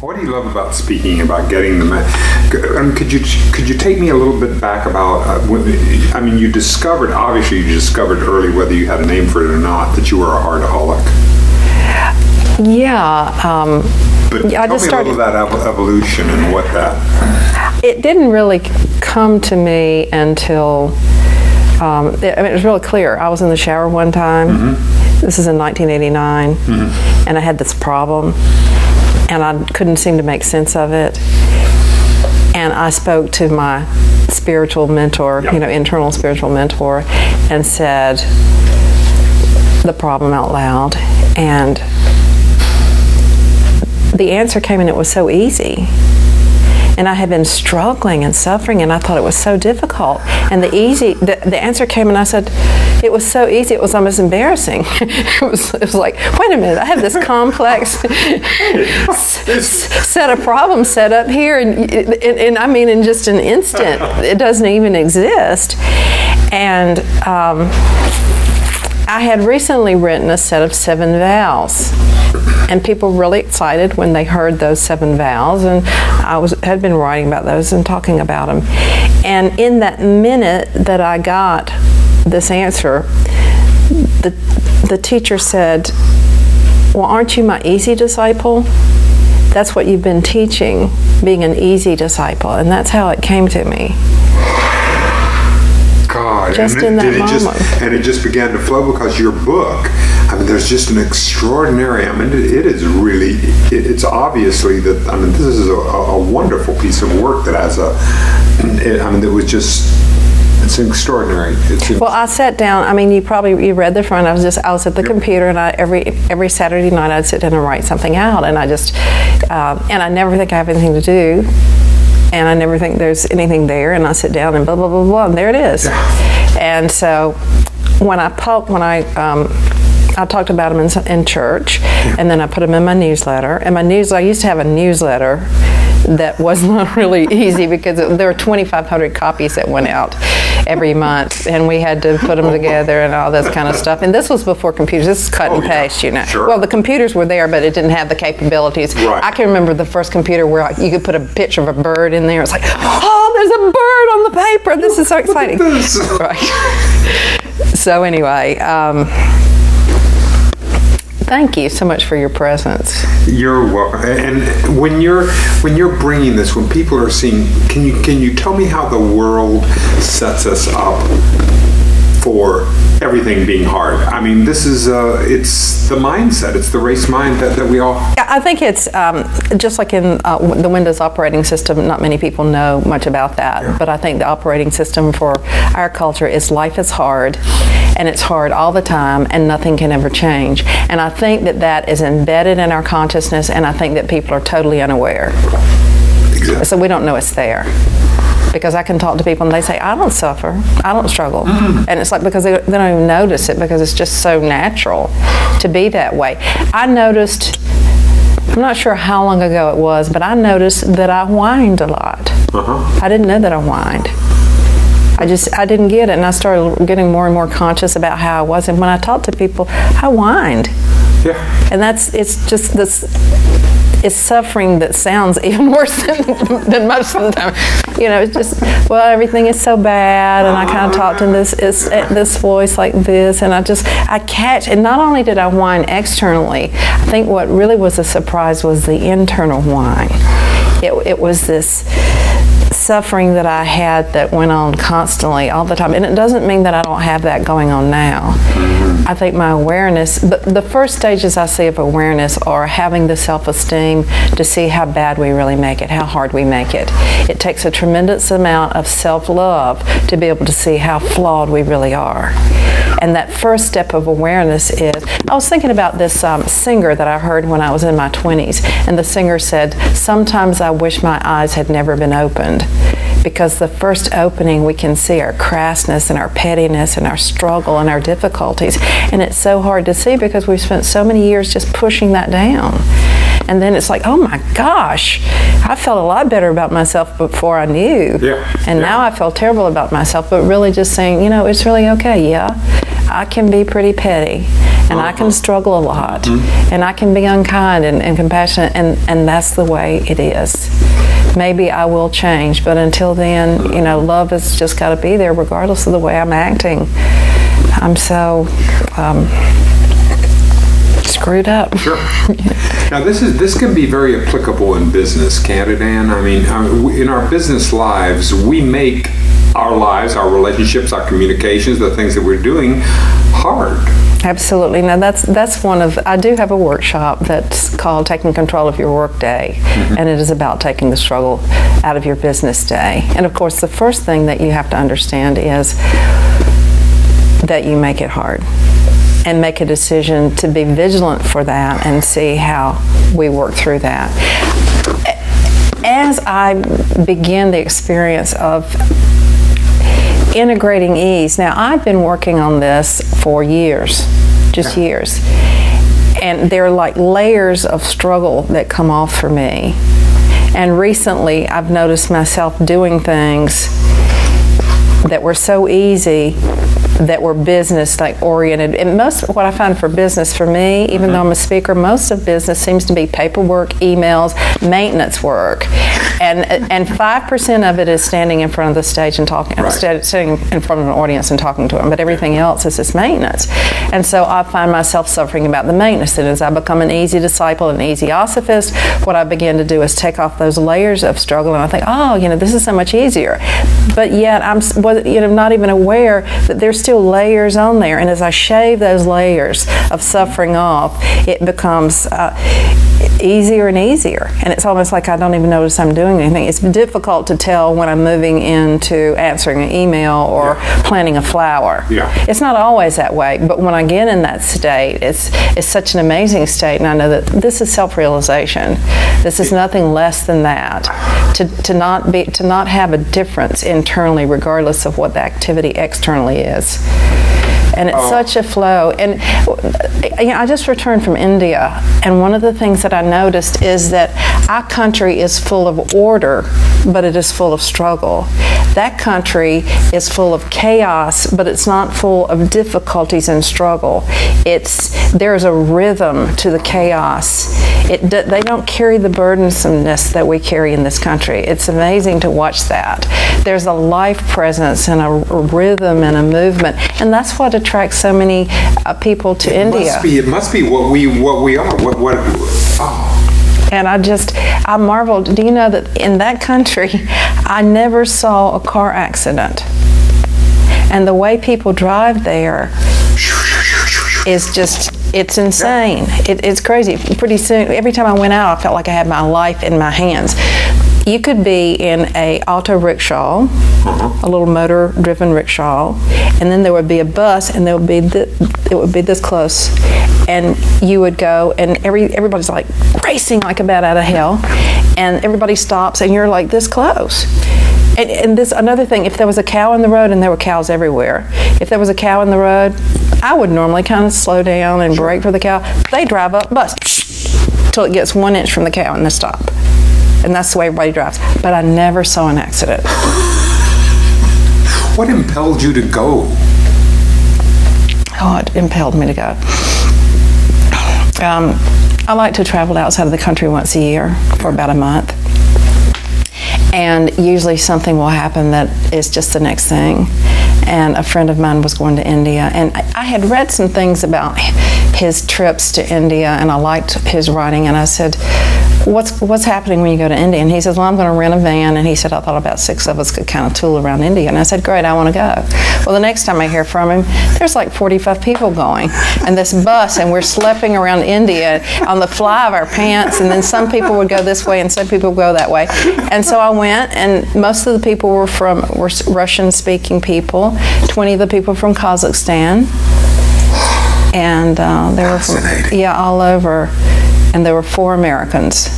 What do you love about speaking, about getting the could you take me a little bit back about I mean, you discovered early, whether you had a name for it or not, that you were a heartaholic. Yeah. But I tell just me started, a little about evolution and what that. It didn't really come to me until it was really clear. I was in the shower one time. Mm-hmm. This is in 1989, mm-hmm. and I had this problem, and I couldn't seem to make sense of it. And I spoke to my spiritual mentor, yep. Internal spiritual mentor, and said the problem out loud. And the answer came, and it was so easy. And I had been struggling and suffering, and I thought it was so difficult. And the answer came, and I said, it was so easy, it was almost embarrassing. it was like, wait a minute, I have this complex set of problems set up here, and I mean, in just an instant, it doesn't even exist. And I had recently written a set of 7 vows. And people were really excited when they heard those 7 vows, and I had been writing about those and talking about them. And in that minute that I got this answer, the teacher said, well, aren't you my easy disciple? That's what you've been teaching, being an easy disciple. And that's how it came to me. God, just in that moment. And it just began to flow because your book, I mean, there's just an extraordinary, I mean, it is really, it's obviously that, I mean, this is a wonderful piece of work that has I mean, it was just, it's extraordinary. Well, I sat down, I mean, you read the front, I was at the yep. computer, and every Saturday night I'd sit down and write something out, and I just, and I never think I have anything to do. And I never think there's anything there, and I sit down and blah, blah, blah, blah, and there it is. And so when I talked about them in church, and then I put them in my newsletter. And I used to have a newsletter that was not really easy because there were 2,500 copies that went out every month, and we had to put them together and all this kind of stuff. And this was before computers. This is cut and paste, Sure. Well, the computers were there, but it didn't have the capabilities. Right. I can remember the first computer where you could put a picture of a bird in there. It's like, oh, there's a bird on the paper. This is so exciting. Right. So anyway, thank you so much for your presence. You're welcome. And when you're bringing this, when people are seeing, can you tell me how the world sets us up for everything being hard? I mean, this is it's the mindset, it's the race mind that we all. I think it's just like in the Windows operating system. Not many people know much about that, yeah. But I think the operating system for our culture is life is hard, and it's hard all the time, and nothing can ever change. And I think that is embedded in our consciousness, and I think that people are totally unaware. Exactly. So we don't know it's there. Because I can talk to people and they say, I don't suffer, I don't struggle. Mm-hmm. And it's like, because they don't even notice it, because it's just so natural to be that way. I noticed, I'm not sure how long ago it was, but I noticed that I whined a lot. I didn't know that I whined. I didn't get it, and I started getting more and more conscious about how I was. And when I talked to people, I whined. Yeah. And it's just this, it's suffering that sounds even worse than most of the time. It's just, well, everything is so bad, and I kind of talked in this voice like this, and I catch, and not only did I whine externally, I think what really was a surprise was the internal whine. It was this suffering that I had that went on constantly all the time. And it doesn't mean that I don't have that going on now. I think my awareness, the first stages I see of awareness are having the self-esteem to see how bad we really make it, how hard we make it. It takes a tremendous amount of self-love to be able to see how flawed we really are. And that first step of awareness is, I was thinking about this singer that I heard when I was in my 20s, and the singer said, sometimes I wish my eyes had never been opened, because the first opening we can see our crassness and our pettiness and our struggle and our difficulties, and it's so hard to see because we've spent so many years just pushing that down. And then it's like, oh my gosh, I felt a lot better about myself before I knew. And now I feel terrible about myself, but really just saying, it's really okay. Yeah, I can be pretty petty. and I can struggle a lot, and I can be unkind and compassionate, and that's the way it is. Maybe I will change, but until then, you know, love has just got to be there regardless of the way I'm acting. I'm so screwed up. Sure. Now this can be very applicable in business, can't it, Ann? I mean, in our business lives, we make our lives, our relationships, our communications, the things that we're doing, hard. Absolutely. Now that's one of, I do have a workshop that's called Taking Control of Your Work Day, and it is about taking the struggle out of your business day. And of course, the first thing that you have to understand is that you make it hard, and make a decision to be vigilant for that and see how we work through that. As I begin the experience of integrating ease, now I've been working on this for years, just years, and there are like layers of struggle that come off for me. And recently I've noticed myself doing things that were so easy, that were business like oriented. And most of what I find for business for me, even though I'm a speaker, most of business seems to be paperwork, emails, maintenance work. And 5% of it is standing in front of the stage and talking, sitting in front of an audience and talking to them, but everything else is this maintenance. And so I find myself suffering about the maintenance. And as I become an easy disciple, an EZosophyist, what I begin to do is take off those layers of struggle, and I think, oh, you know, this is so much easier. But yet I'm, you know, not even aware that there's still layers on there. And as I shave those layers of suffering off, it becomes easier and easier. And it's almost like I don't even notice I'm doing anything. It's difficult to tell when I'm moving into answering an email or planting a flower. It's not always that way, but when I get in that state, it's such an amazing state, and I know that this is self-realization. This is nothing less than that. To not have a difference internally, regardless of what the activity externally is. And it's such a flow. And you know, I just returned from India, and one of the things that I noticed is that our country is full of order, but it is full of struggle. That country is full of chaos, but it's not full of difficulties and struggle. There's a rhythm to the chaos. They don't carry the burdensomeness that we carry in this country. It's amazing to watch that. There's a life presence and a rhythm and a movement, and that's what attracts so many people to India. It must be what we are. And I marveled. Do you know that in that country, I never saw a car accident? And the way people drive there is just, it's insane. It's crazy. Pretty soon, every time I went out, I felt like I had my life in my hands. You could be in a auto rickshaw, a little motor-driven rickshaw, and then there would be a bus, and it would be this close, and you would go, and everybody's like racing like a bat out of hell, and everybody stops, and you're like this close. And this another thing, if there was a cow in the road, and there were cows everywhere, if there was a cow in the road, I would normally kind of slow down and brake for the cow. They drive up, bus, till it gets 1 inch from the cow and they stop. And that's the way everybody drives. But I never saw an accident. What impelled you to go? Oh, it impelled me to go. I like to travel outside of the country once a year for about a month. And usually something will happen that is just the next thing. And a friend of mine was going to India, and I had read some things about his trips to India, and I liked his writing, and I said, what's happening when you go to India? And he says, well, I'm going to rent a van, and he said, I thought about 6 of us could kind of tool around India. And I said, great, I want to go. Well, the next time I hear from him, there's like 45 people going, and this bus, and we're schlepping around India on the fly of our pants, and then some people would go this way, and some people would go that way. And so I went, and most of the people were Russian-speaking people, 20 of the people from Kazakhstan, and they were from, all over, and there were 4 Americans.